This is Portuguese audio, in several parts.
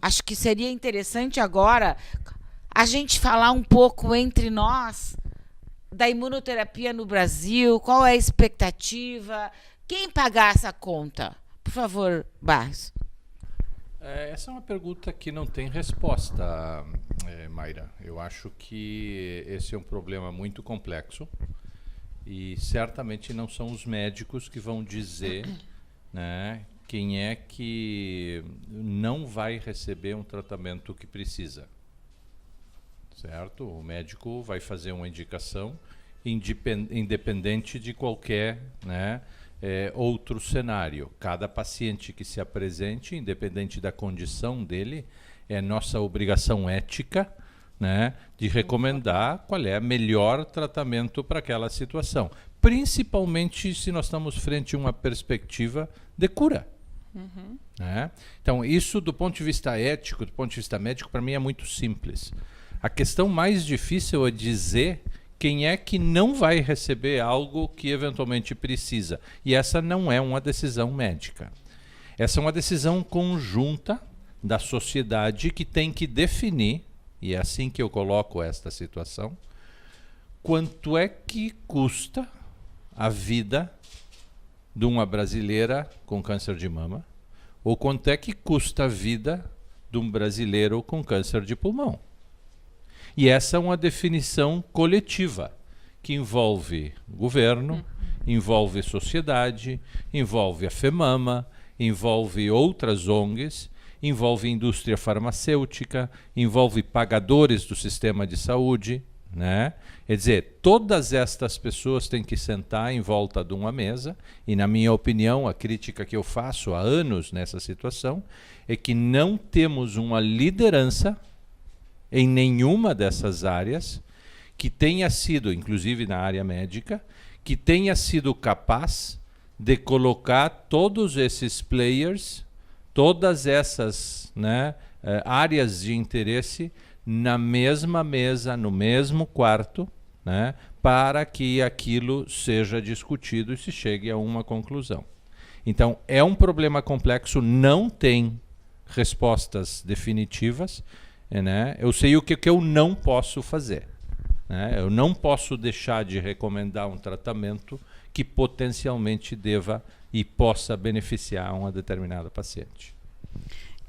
Acho que seria interessante agora a gente falar um pouco entre nós da imunoterapia no Brasil, qual é a expectativa, quem pagar essa conta? Por favor, Barros. Essa é uma pergunta que não tem resposta, Mayra. Eu acho que esse é um problema muito complexo e certamente não são os médicos que vão dizer, né, quem é que não vai receber um tratamento que precisa. Certo? O médico vai fazer uma indicação independente de qualquer, né, outro cenário. Cada paciente que se apresente, independente da condição dele, é nossa obrigação ética, né, de recomendar qual é o melhor tratamento para aquela situação. Principalmente se nós estamos frente a uma perspectiva de cura. Né? Então, isso do ponto de vista ético, do ponto de vista médico, para mim é muito simples. A questão mais difícil é dizer quem é que não vai receber algo que eventualmente precisa. E essa não é uma decisão médica. Essa é uma decisão conjunta da sociedade que tem que definir, e é assim que eu coloco esta situação, quanto é que custa a vida de uma brasileira com câncer de mama, ou quanto é que custa a vida de um brasileiro com câncer de pulmão. E essa é uma definição coletiva, que envolve governo, envolve sociedade, envolve a FEMAMA, envolve outras ONGs, envolve indústria farmacêutica, envolve pagadores do sistema de saúde, né? Quer dizer, todas estas pessoas têm que sentar em volta de uma mesa, e na minha opinião, a crítica que eu faço há anos nessa situação, é que não temos uma liderança em nenhuma dessas áreas que tenha sido, inclusive na área médica, que tenha sido capaz de colocar todos esses players, todas essas, né, áreas de interesse na mesma mesa, no mesmo quarto, né, para que aquilo seja discutido e se chegue a uma conclusão. Então, é um problema complexo, não tem respostas definitivas, né? Eu sei o que eu não posso fazer. Né? Eu não posso deixar de recomendar um tratamento que potencialmente deva e possa beneficiar uma determinada paciente.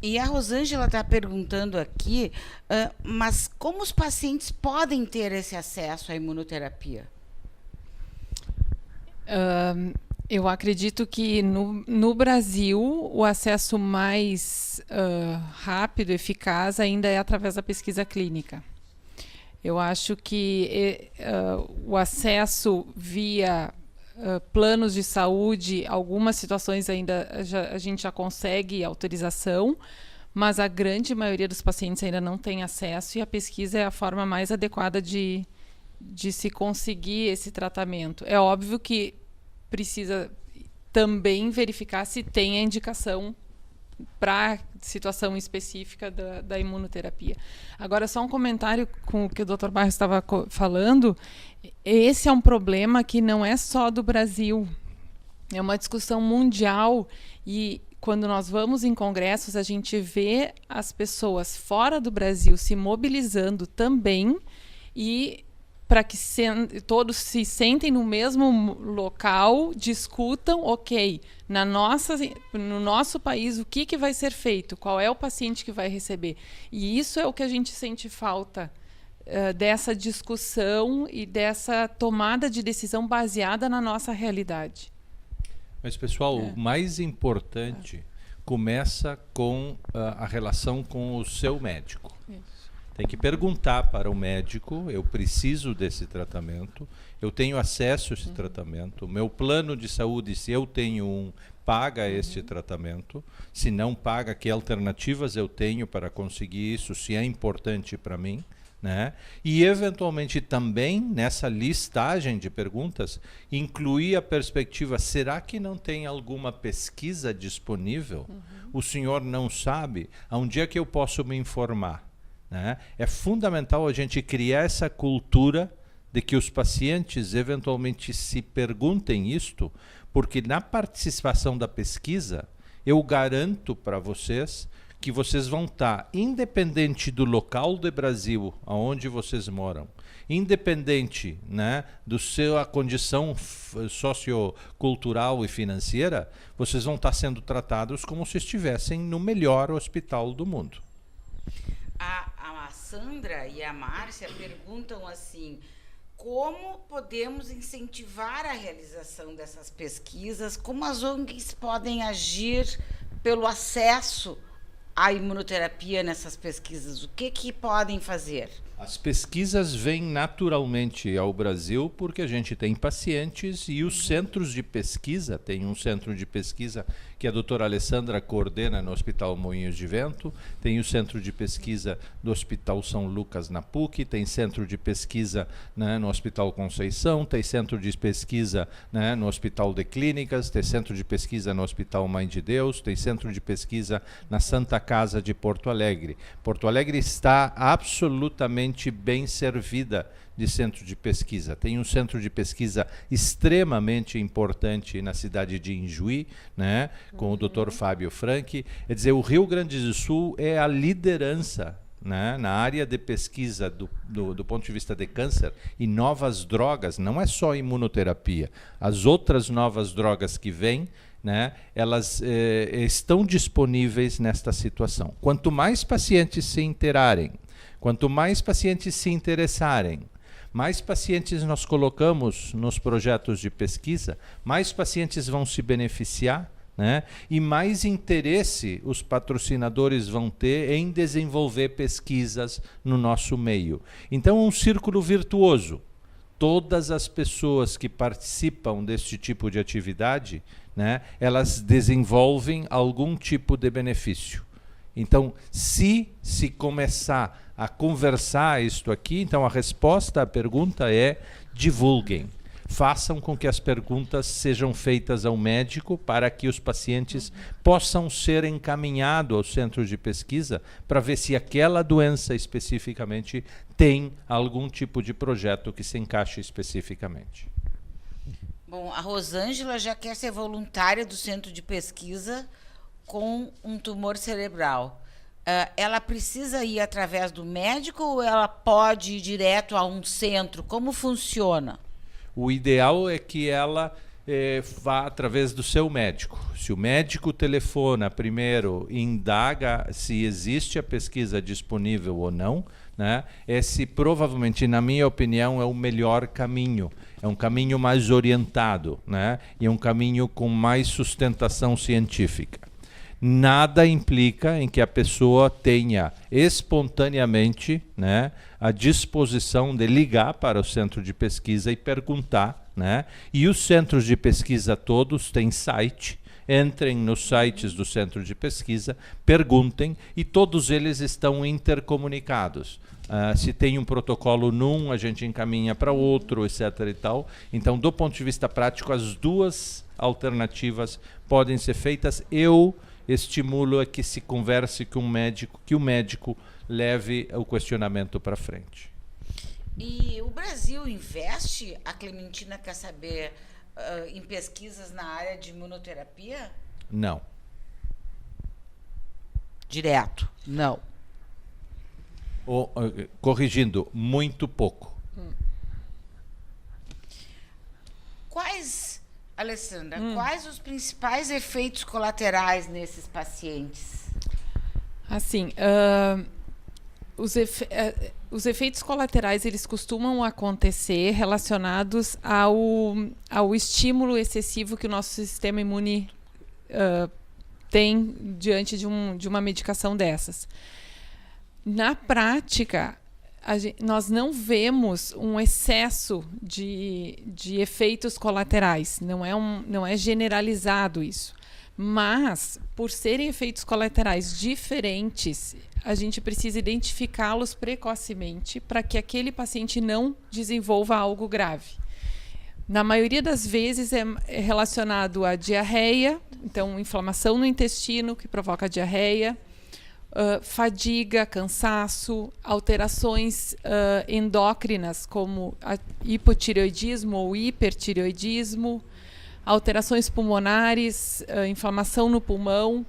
E a Rosângela está perguntando aqui, mas como os pacientes podem ter esse acesso à imunoterapia? Eu acredito que no Brasil o acesso mais rápido, eficaz, ainda é através da pesquisa clínica. Eu acho que o acesso via planos de saúde, algumas situações ainda a gente já consegue autorização, mas a grande maioria dos pacientes ainda não tem acesso, e a pesquisa é a forma mais adequada de se conseguir esse tratamento. É óbvio que precisa também verificar se tem a indicação para a situação específica da imunoterapia. Agora, só um comentário com o que o Dr. Barros estava falando. Esse é um problema que não é só do Brasil. É uma discussão mundial, e quando nós vamos em congressos, a gente vê as pessoas fora do Brasil se mobilizando também, e para que todos se sentem no mesmo local, discutam, ok, no nosso país, o que vai ser feito, qual é o paciente que vai receber. E isso é o que a gente sente falta, dessa discussão e dessa tomada de decisão baseada na nossa realidade. Mas, pessoal, o mais importante começa com a relação com o seu médico. Isso. Tem que perguntar para o médico: eu preciso desse tratamento, eu tenho acesso a esse tratamento, o meu plano de saúde, se eu tenho um, paga este tratamento, se não paga, que alternativas eu tenho para conseguir isso, se é importante para mim, né? E eventualmente também nessa listagem de perguntas incluir a perspectiva: será que não tem alguma pesquisa disponível? O senhor não sabe? Aonde é que eu posso me informar? Né? É fundamental a gente criar essa cultura de que os pacientes eventualmente se perguntem isto, porque na participação da pesquisa eu garanto para vocês que vocês vão estar, independente do local do Brasil aonde vocês moram, independente, né, do sua condição sociocultural e financeira, vocês vão estar sendo tratados como se estivessem no melhor hospital do mundo. A Sandra e a Márcia perguntam assim: como podemos incentivar a realização dessas pesquisas? Como as ONGs podem agir pelo acesso à imunoterapia nessas pesquisas? O que podem fazer? As pesquisas vêm naturalmente ao Brasil porque a gente tem pacientes e os centros de pesquisa, tem um centro de pesquisa que a doutora Alessandra coordena no Hospital Moinhos de Vento, tem o centro de pesquisa do Hospital São Lucas na PUC, tem centro de pesquisa, né, no Hospital Conceição, tem centro de pesquisa, né, no Hospital de Clínicas, tem centro de pesquisa no Hospital Mãe de Deus, tem centro de pesquisa na Santa Casa de Porto Alegre. Porto Alegre está absolutamente bem servida de centro de pesquisa. Tem um centro de pesquisa extremamente importante na cidade de Injuí, né, com o Dr. Fábio Franchi. Quer dizer, o Rio Grande do Sul é a liderança, né, na área de pesquisa do ponto de vista de câncer e novas drogas. Não é só imunoterapia. As outras novas drogas que vêm, né, elas estão disponíveis nesta situação. Quanto mais pacientes se interarem, quanto mais pacientes se interessarem, mais pacientes nós colocamos nos projetos de pesquisa, mais pacientes vão se beneficiar, né? E mais interesse os patrocinadores vão ter em desenvolver pesquisas no nosso meio. Então, um círculo virtuoso. Todas as pessoas que participam deste tipo de atividade, né, elas desenvolvem algum tipo de benefício. Então, se começar a conversar isto aqui, então a resposta à pergunta é: divulguem. Façam com que as perguntas sejam feitas ao médico para que os pacientes possam ser encaminhados ao centro de pesquisa para ver se aquela doença especificamente tem algum tipo de projeto que se encaixe especificamente. Bom, a Rosângela já quer ser voluntária do centro de pesquisa com um tumor cerebral. Ela precisa ir através do médico ou ela pode ir direto a um centro? Como funciona? O ideal é que ela vá através do seu médico. Se o médico telefona primeiro e indaga se existe a pesquisa disponível ou não, né, esse provavelmente, na minha opinião, é o melhor caminho. É um caminho mais orientado, né, e é um caminho com mais sustentação científica. Nada implica em que a pessoa tenha espontaneamente, né, a disposição de ligar para o centro de pesquisa e perguntar, né? E os centros de pesquisa todos têm site. Entrem nos sites do centro de pesquisa, perguntem, e todos eles estão intercomunicados. Se tem um protocolo num, a gente encaminha para outro, etc. e tal. Então, do ponto de vista prático, as duas alternativas podem ser feitas. Eu estimulo a que se converse com o médico, que o médico leve o questionamento para frente. E o Brasil investe, a Clementina quer saber, em pesquisas na área de imunoterapia? Não. Direto, não. Corrigindo, muito pouco. Alessandra, quais os principais efeitos colaterais nesses pacientes? Assim, os efeitos colaterais, eles costumam acontecer relacionados ao estímulo excessivo que o nosso sistema imune tem diante de uma medicação dessas. Na prática, nós não vemos um excesso de efeitos colaterais, não é generalizado isso. Mas, por serem efeitos colaterais diferentes, a gente precisa identificá-los precocemente para que aquele paciente não desenvolva algo grave. Na maioria das vezes é relacionado à diarreia, então inflamação no intestino que provoca diarreia, fadiga, cansaço, alterações endócrinas como hipotireoidismo ou hipertireoidismo, alterações pulmonares, inflamação no pulmão,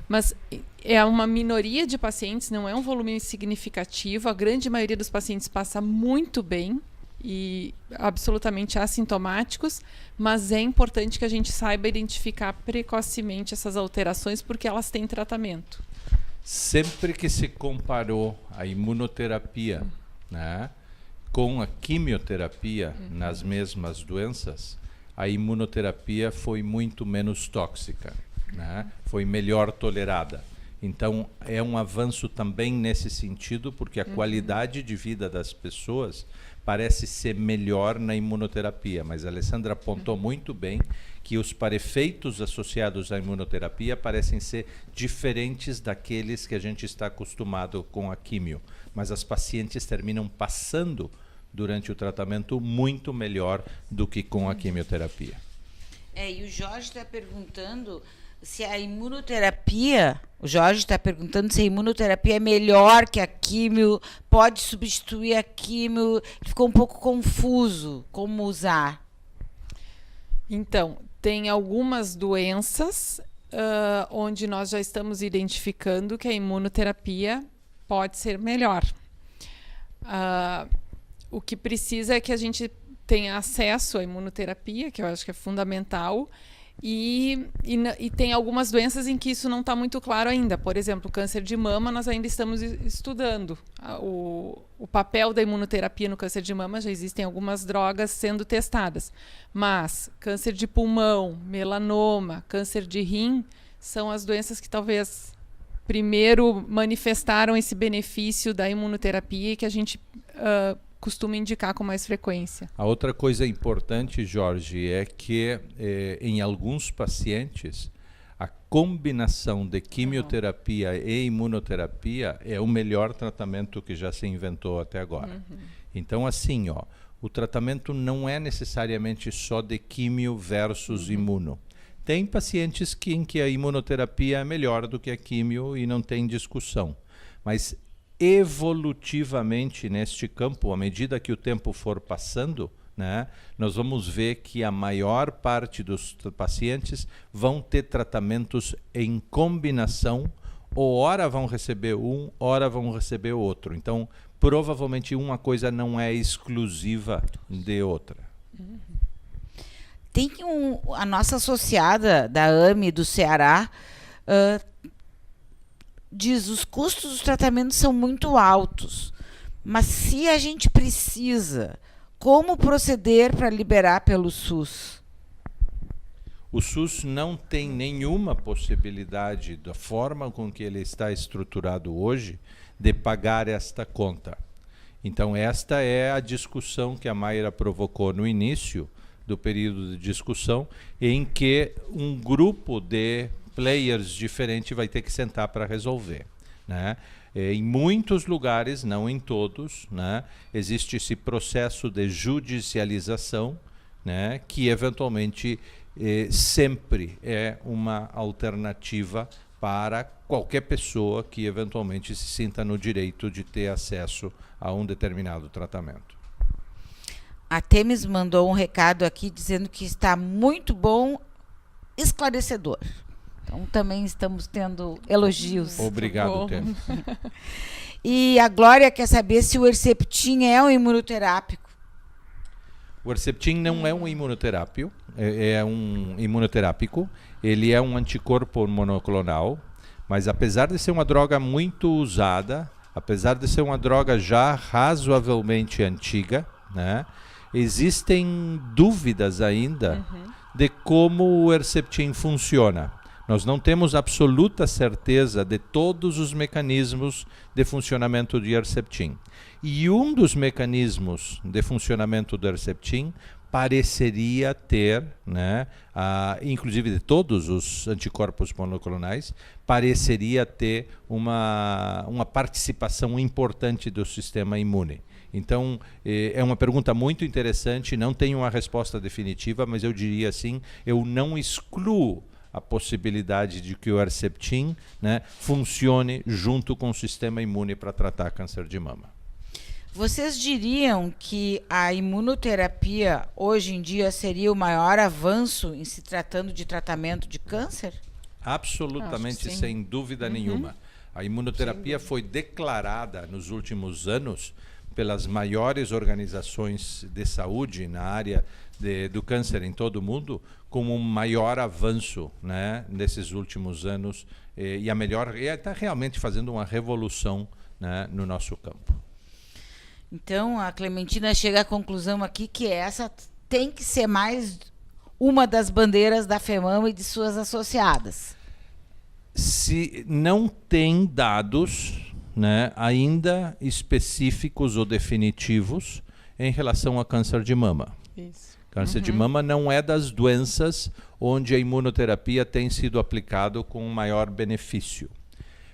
mas é uma minoria de pacientes, não é um volume significativo. A grande maioria dos pacientes passa muito bem e absolutamente assintomáticos, mas é importante que a gente saiba identificar precocemente essas alterações, porque elas têm tratamento. Sempre que se comparou a imunoterapia, né, com a quimioterapia nas mesmas doenças, a imunoterapia foi muito menos tóxica, né, foi melhor tolerada. Então, é um avanço também nesse sentido, porque a qualidade de vida das pessoas parece ser melhor na imunoterapia. Mas a Alessandra apontou muito bem que os efeitos associados à imunoterapia parecem ser diferentes daqueles que a gente está acostumado com a químio. Mas as pacientes terminam passando durante o tratamento muito melhor do que com a quimioterapia. E o Jorge está perguntando se a imunoterapia, é melhor que a químio, pode substituir a químio. Ficou um pouco confuso como usar. Então, tem algumas doenças onde nós já estamos identificando que a imunoterapia pode ser melhor. O que precisa é que a gente tenha acesso à imunoterapia, que eu acho que é fundamental, e tem algumas doenças em que isso não está muito claro ainda. Por exemplo, o câncer de mama, nós ainda estamos estudando o papel da imunoterapia no câncer de mama. Já existem algumas drogas sendo testadas, mas câncer de pulmão, melanoma, câncer de rim são as doenças que talvez primeiro manifestaram esse benefício da imunoterapia e que a gente costuma indicar com mais frequência. A outra coisa importante, Jorge, é que em alguns pacientes a combinação de quimioterapia e imunoterapia é o melhor tratamento que já se inventou até agora. Então, assim, o tratamento não é necessariamente só de quimio versus imuno. Tem pacientes em que a imunoterapia é melhor do que a quimio e não tem discussão. Mas evolutivamente neste campo, à medida que o tempo for passando, né, nós vamos ver que a maior parte dos pacientes vão ter tratamentos em combinação, ou ora vão receber um, ora vão receber outro. Então, provavelmente uma coisa não é exclusiva de outra. Tem a nossa associada da AME do Ceará diz: os custos dos tratamentos são muito altos, mas se a gente precisa, como proceder para liberar pelo SUS? O SUS não tem nenhuma possibilidade, da forma com que ele está estruturado hoje, de pagar esta conta. Então, esta é a discussão que a Mayra provocou no início do período de discussão, em que um grupo de players diferente vai ter que sentar para resolver, né? Em muitos lugares, não em todos, né, existe esse processo de judicialização, né, que eventualmente sempre é uma alternativa para qualquer pessoa que eventualmente se sinta no direito de ter acesso a um determinado tratamento. A Temis mandou um recado aqui dizendo que está muito bom, esclarecedor. Então, também estamos tendo elogios. Obrigado, Temis. E a Glória quer saber se o Herceptin é um imunoterápico. O Herceptin não é um imunoterápico, ele é um anticorpo monoclonal, mas apesar de ser uma droga muito usada, apesar de ser uma droga já razoavelmente antiga, né, existem dúvidas ainda de como o Herceptin funciona. Nós não temos absoluta certeza de todos os mecanismos de funcionamento do Herceptin. E um dos mecanismos de funcionamento do Herceptin pareceria ter, né, inclusive de todos os anticorpos monoclonais, pareceria ter uma participação importante do sistema imune. Então, é uma pergunta muito interessante, não tenho uma resposta definitiva, mas eu diria assim, eu não excluo a possibilidade de que o Herceptin, né, funcione junto com o sistema imune para tratar câncer de mama. Vocês diriam que a imunoterapia hoje em dia seria o maior avanço em se tratando de tratamento de câncer? Absolutamente, sem dúvida nenhuma. A imunoterapia foi declarada nos últimos anos pelas maiores organizações de saúde na área do câncer em todo o mundo como um maior avanço, né, nesses últimos anos e está realmente fazendo uma revolução, né, no nosso campo. Então, a Clementina chega à conclusão aqui que essa tem que ser mais uma das bandeiras da FEMAMA e de suas associadas. Se não tem dados, né, ainda específicos ou definitivos em relação a câncer de mama. Isso. Câncer de mama não é das doenças onde a imunoterapia tem sido aplicado com maior benefício.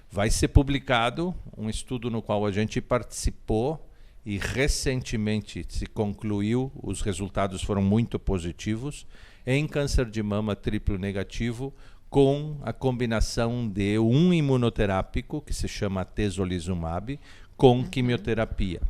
Vai ser publicado um estudo no qual a gente participou e recentemente se concluiu, os resultados foram muito positivos, em câncer de mama triplo negativo, com a combinação de um imunoterápico, que se chama atezolizumab, com quimioterapia.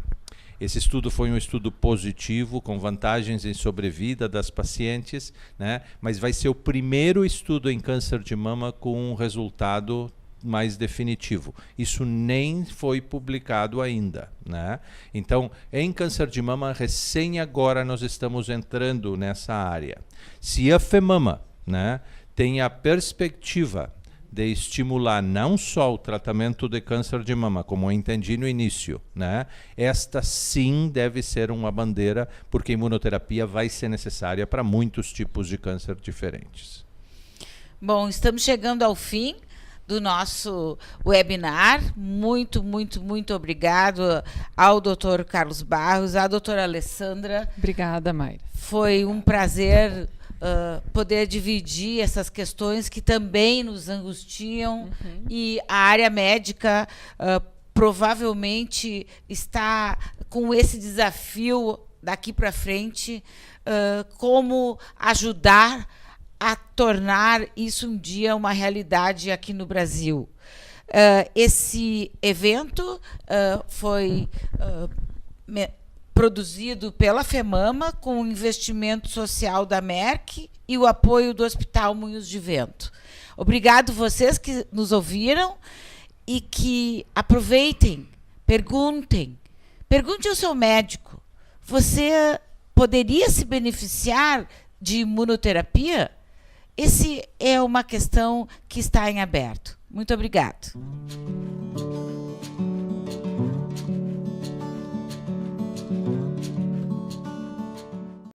Esse estudo foi um estudo positivo, com vantagens em sobrevida das pacientes, né? Mas vai ser o primeiro estudo em câncer de mama com um resultado mais definitivo. Isso nem foi publicado ainda, né? Então, em câncer de mama, recém agora nós estamos entrando nessa área. Se a FEMAMA, né, tem a perspectiva de estimular não só o tratamento de câncer de mama, como eu entendi no início, né? Esta sim deve ser uma bandeira, porque a imunoterapia vai ser necessária para muitos tipos de câncer diferentes. Bom, estamos chegando ao fim do nosso webinar. Muito, muito, muito obrigado ao Dr. Carlos Barros, à doutora Alessandra. Obrigada, Mayra. Foi um prazer poder dividir essas questões que também nos angustiam, e a área médica provavelmente está com esse desafio daqui para frente, como ajudar a tornar isso um dia uma realidade aqui no Brasil. Esse evento foi produzido pela FEMAMA, com o investimento social da Merck e o apoio do Hospital Moinhos de Vento. Obrigado vocês que nos ouviram e que aproveitem, pergunte ao seu médico. Você poderia se beneficiar de imunoterapia? Essa é uma questão que está em aberto. Muito obrigado.